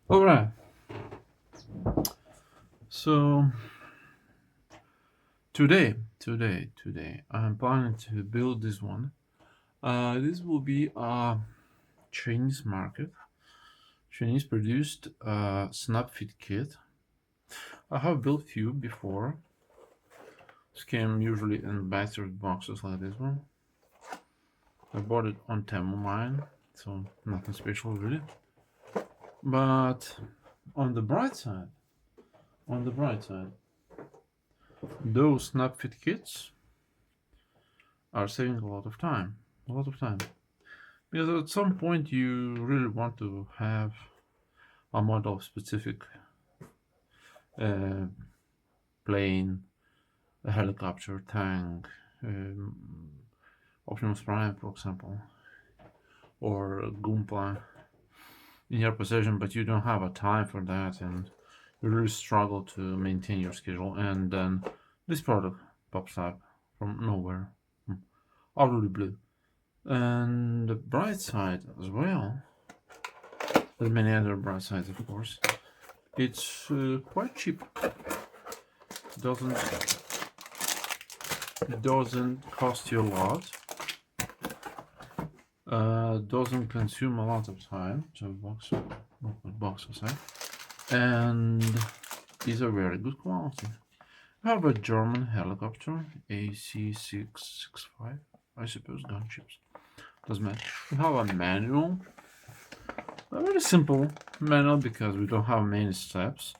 All right. So today, I'm planning to build this one. This will be a Chinese market, Chinese produced snap-fit kit. I have built few before. This came usually in battered boxes like this one. I bought it on Temu, so nothing special really. But on the bright side, on the bright side, those snap-fit kits are saving a lot of time. A lot of time. Because at some point you really want to have a model specific uh, plane, a helicopter, tank, Optimus Prime, for example, or a Goomba in your possession, but you don't have a time for that, and you really struggle to maintain your schedule. And then this product pops up from nowhere, out of the blue. And the bright side as well. There are many other bright sides, of course. It's quite cheap. Doesn't cost you a lot. Doesn't consume a lot of time. So box aside, and is a very good quality. I have a German helicopter, EC665, I suppose, gunships. Doesn't matter. We have a manual. A very simple manual because we don't have many steps.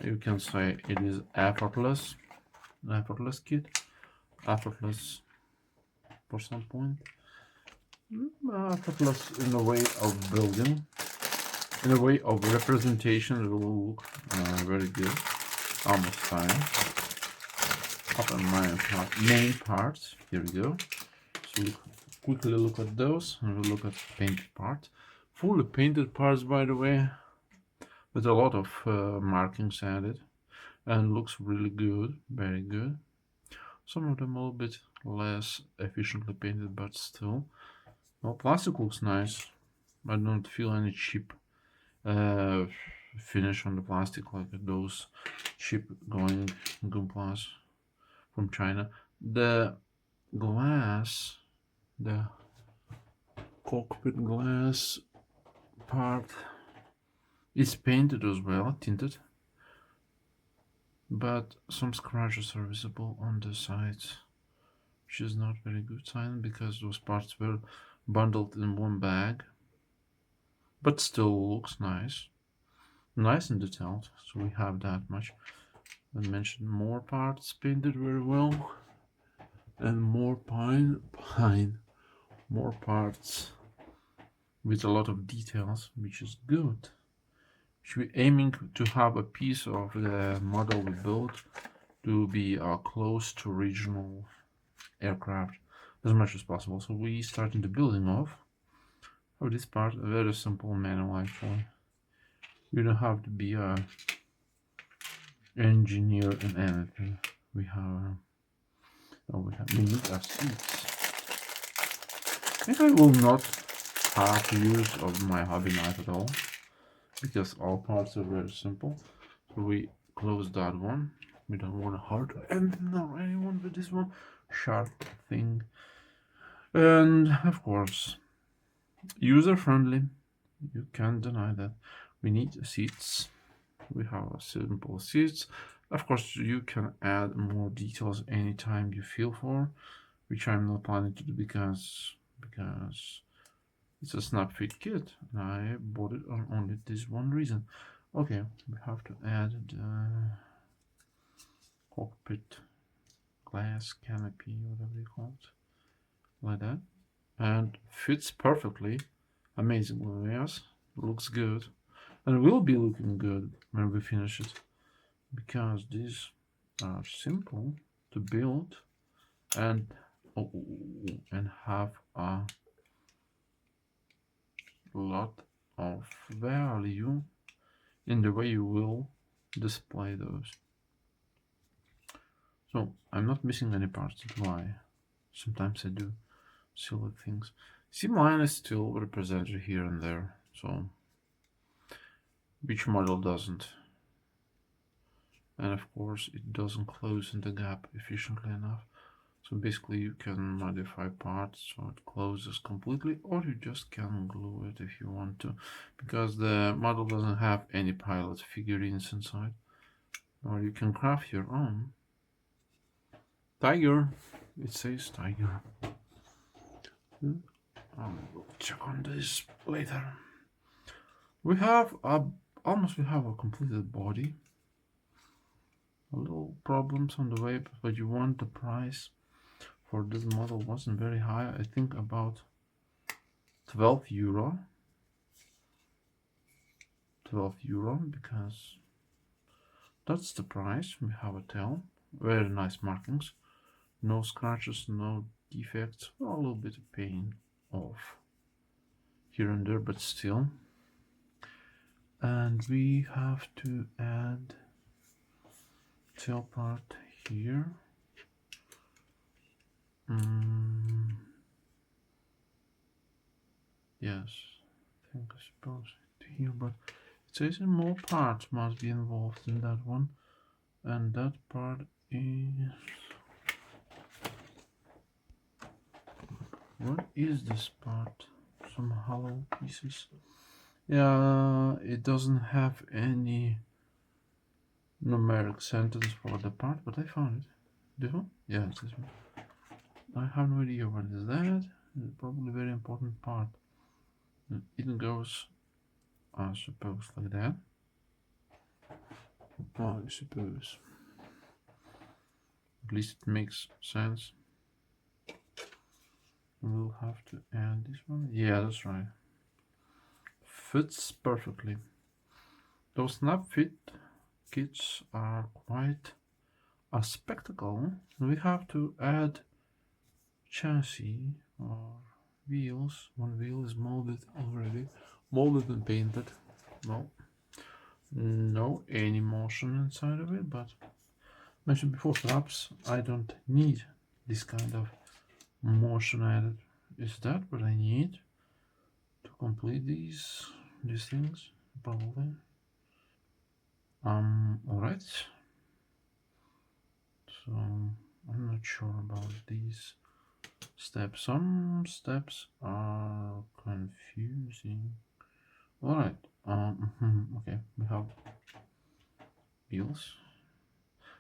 You can say it is effortless kit, effortless for some point, effortless in a way of building, in a way of representation. It will look very good, almost fine. Up on my main parts, here we go. So quickly look at those, and we'll look at painted parts. Fully painted parts, by the way, with a lot of markings added, and looks really good, very good. Some of them a little bit less efficiently painted, but still. Well, plastic looks nice. I don't feel any cheap finish on the plastic like those cheap going Goomplas from China. The glass, the cockpit glass part is painted as well, tinted, but some scratches are visible on the sides, which is not very good sign because those parts were bundled in one bag, but still looks nice and detailed. So we have that much. I mentioned more parts painted very well, and more more parts with a lot of details, which is good. We're aiming to have a piece of the model we built to be close to regional aircraft as much as possible. So we starting the building of this part, a very simple manual actually. You don't have to be a engineer in anything. We need our seats. I think I will not have use of my hobby knife at all, because all parts are very simple. So we close that one. We don't want to hurt anyone with this one sharp thing. And of course, user friendly. You can't deny that. We need seats. We have simple seats. Of course, you can add more details anytime you feel for, which I'm not planning to do because it's a snap-fit kit, and I bought it on only this one reason. Okay, we have to add the cockpit glass canopy, whatever you call it, like that, and fits perfectly, amazingly. Yes, looks good, and will be looking good when we finish it, because these are simple to build and have a lot of value in the way you will display those. So I'm not missing any parts, do I? Sometimes I do silly things. See, mine is still represented here and there, so which model doesn't. And of course it doesn't close in the gap efficiently enough. So basically you can modify parts so it closes completely, or you just can glue it if you want to, because the model doesn't have any pilot figurines inside. Or you can craft your own. Tiger, it says Tiger. We'll check on this later. We have a completed body. A little problems on the way, but you want the price for this model wasn't very high. I think about €12. 12 euro, because that's the price. We have a tail, very nice markings, no scratches, no defects, well, a little bit of pain off here and there, but still. And we have to add tail part here. Yes, I think I suppose here, but it says more parts must be involved in that one, and that part is, what is this part? Some hollow pieces. Yeah, it doesn't have any numeric sentence for the part, but I found it. This one? Yeah, it's this one. I have no idea what is that. It's probably a very important part. It goes, I suppose, like that. I suppose. At least it makes sense. We'll have to add this one. Yeah, that's right. Fits perfectly. Those Snap-fit kits are quite a spectacle. We have to add chassis or wheels. One wheel is molded already, molded and painted. Well, no any motion inside of it, but mentioned before, perhaps I don't need this kind of motion added. Is that what I need to complete these things? Probably. Alright. So I'm not sure about these steps. Some steps are confusing. Alright. Okay, we have wheels.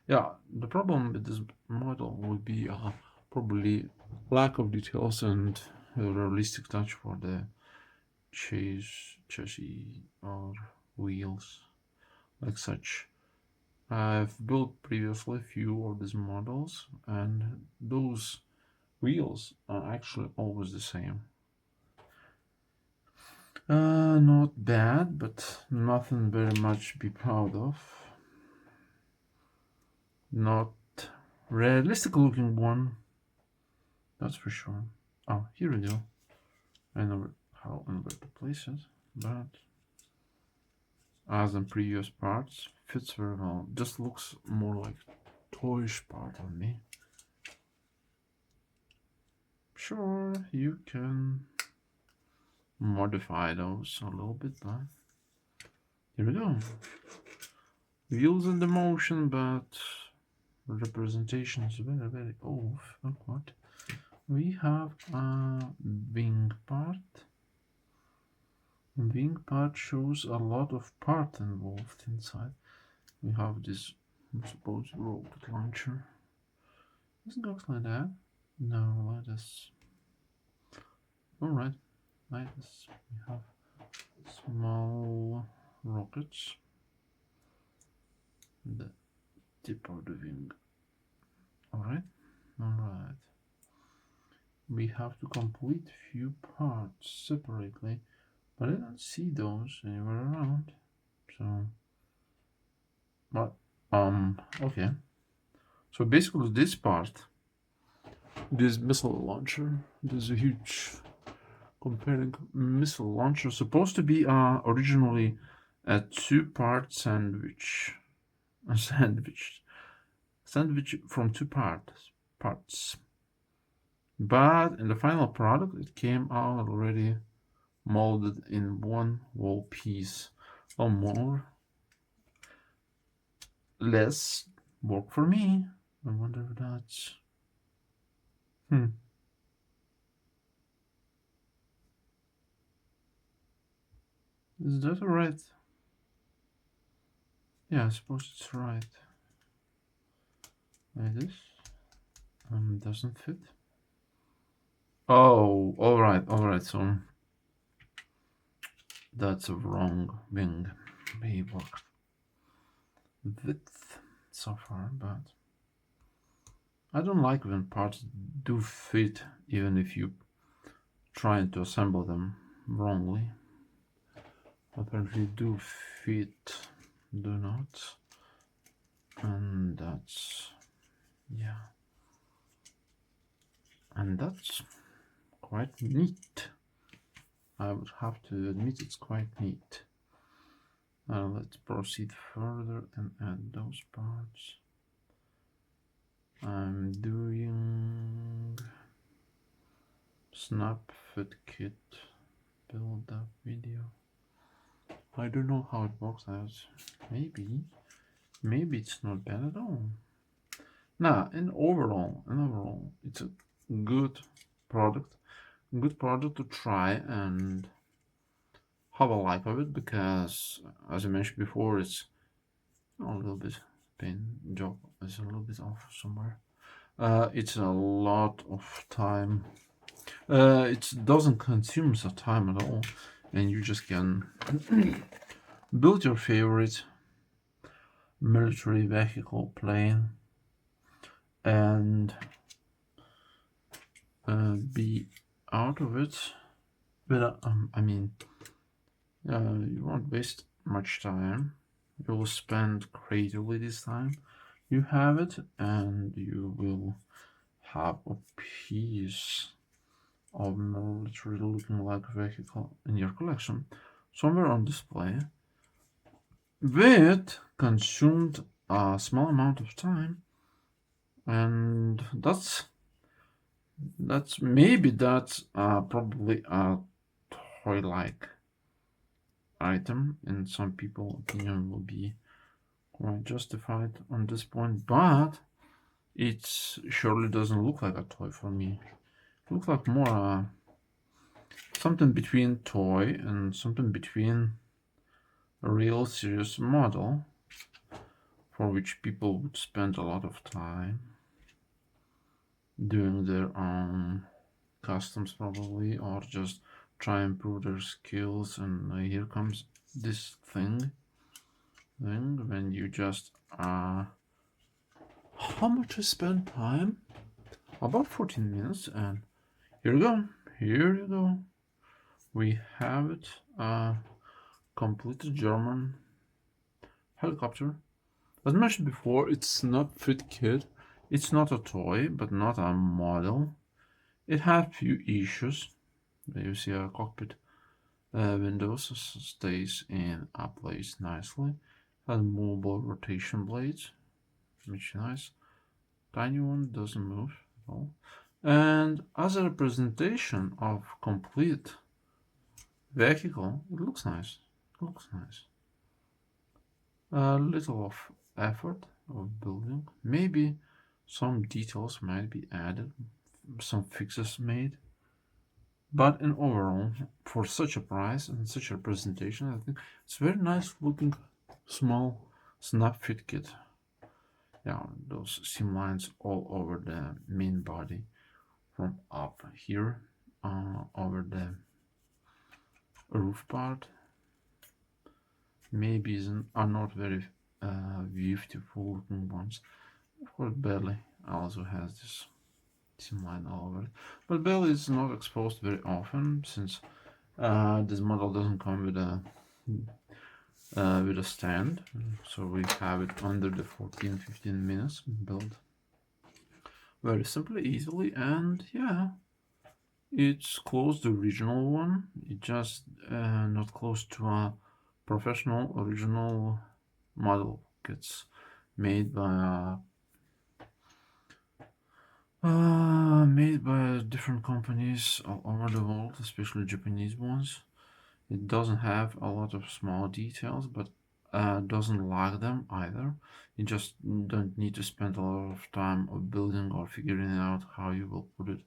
Yeah, the problem with this model would be probably lack of details and a realistic touch for the chassis or wheels like such. I've built previously a few of these models, and those wheels are actually always the same. Not bad, but nothing very much to be proud of. Not realistic looking one, that's for sure. Oh, here we go. I know how and where to place it, but as in previous parts, fits very well. Just looks more like toyish part on me. Sure, you can modify those a little bit, but here we go. Wheels in the motion, but representation is very, very off. What? We have a wing part. Wing part shows a lot of part involved inside. We have this, I suppose, rocket launcher. Does it look like that? No, let us. Alright, like this. We have small rockets. The tip of the wing. Alright. We have to complete few parts separately, but I don't see those anywhere around. So, but okay. So basically, this part, this missile launcher, this is a huge comparing missile launcher, supposed to be originally a two-part sandwich. A sandwich from two parts, but in the final product it came out already molded in one whole piece. or more, less work for me. I wonder if that's is that right? Yeah, I suppose it's right. Like this. Doesn't fit. Oh, alright, so that's a wrong wing. Maybe width so far, but I don't like when parts do fit even if you trying to assemble them wrongly. Apparently do fit, do not. And that's, yeah. And that's quite neat. I would have to admit it's quite neat. Let's proceed further and add those parts. I'm doing Snap-fit kit build up video. I don't know how it works out. Maybe it's not bad at all. Nah, in overall, it's a good product. Good product to try and have a like of it, because as I mentioned before, it's a little bit pain job is a little bit off somewhere. It's a lot of time. It doesn't consume the time at all, and you just can build your favorite military vehicle plane and be out of it. But I mean, you won't waste much time. You will spend creatively this time. You have it, and you will have a piece of military looking like vehicle in your collection somewhere on display, with consumed a small amount of time. And that's probably a toy like item, in some people's opinion will be quite justified on this point, but it surely doesn't look like a toy for me. It looks like more something between toy and something between a real serious model, for which people would spend a lot of time doing their own customs probably, or just try and improve their skills. And here comes this thing when you just how much I spend time? About 14 minutes, and here you go, we have it. Completed German helicopter. As mentioned before, it's not fit kit. It's not a toy, but not a model. It had few issues. You see a cockpit windows stays in a place nicely. Has movable rotation blades, which is nice. Tiny one doesn't move at all. And as a representation of complete vehicle, it looks nice. A little of effort of building. Maybe some details might be added, some fixes made. But in overall, for such a price and such a presentation, I think it's very nice looking small Snap-fit kit. Yeah, those seam lines all over the main body, from up here over the roof part. Maybe are not very beautiful looking ones. Of course, belly also has this seam line all over it, but belly is not exposed very often, since this model doesn't come with a stand, so we have it under the 14-15 minutes build very simply, easily, and yeah, it's close to the original one. It just not close to a professional original model gets made by different companies all over the world, especially Japanese ones. It doesn't have a lot of small details, but doesn't lack them either. You just don't need to spend a lot of time of building or figuring out how you will put it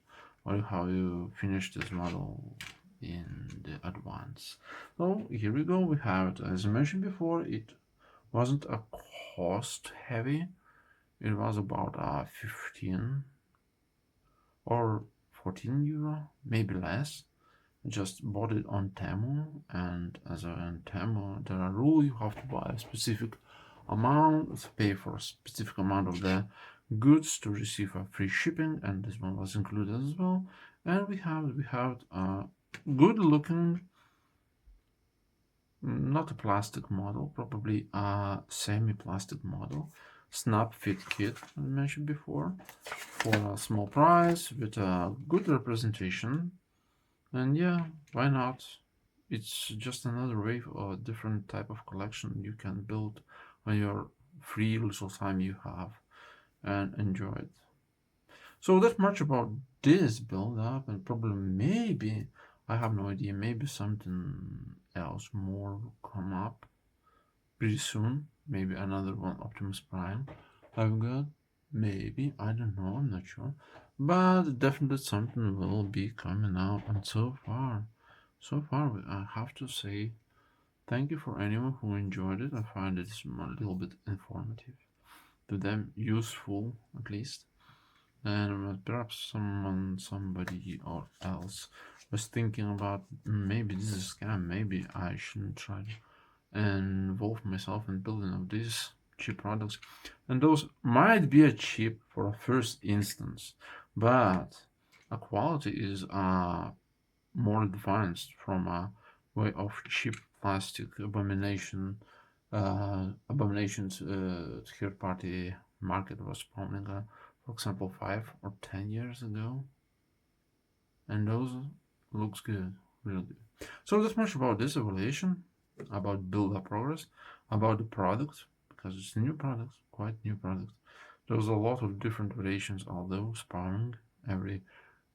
or how you finish this model in the advance. So here we go, we have it. As I mentioned before, it wasn't a cost heavy. It was about 15 or 14 euro, maybe less. Just bought it on Temu, and as on Temu there are rules. You have to buy a specific amount, pay for a specific amount of the goods to receive a free shipping, and this one was included as well. And we have a good looking, not a plastic model, probably a semi-plastic model, Snap-fit kit I mentioned before, for a small price with a good representation. And yeah, why not? It's just another way of a different type of collection you can build on your free little time you have and enjoy it. So that's much about this build up, and probably maybe, I have no idea, maybe something else more will come up pretty soon. Maybe another one, Optimus Prime I've got. Maybe, I don't know, I'm not sure. But definitely something will be coming out, and so far, I have to say thank you for anyone who enjoyed it. I find it a little bit informative, to them useful at least, and perhaps somebody or else was thinking about maybe this is a scam, maybe I shouldn't try to involve myself in building of these cheap products. And those might be a cheap for a first instance, but a quality is more advanced from a way of cheap plastic abominations third party market was spawning, for example, 5 or 10 years ago, and those looks good, really good. So that's much about this evaluation, about build up progress, about the product, because it's a new product, quite new product. There's a lot of different variations, although spawning every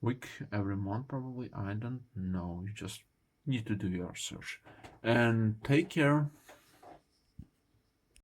week, every month, probably. I don't know. You just need to do your search. And take care.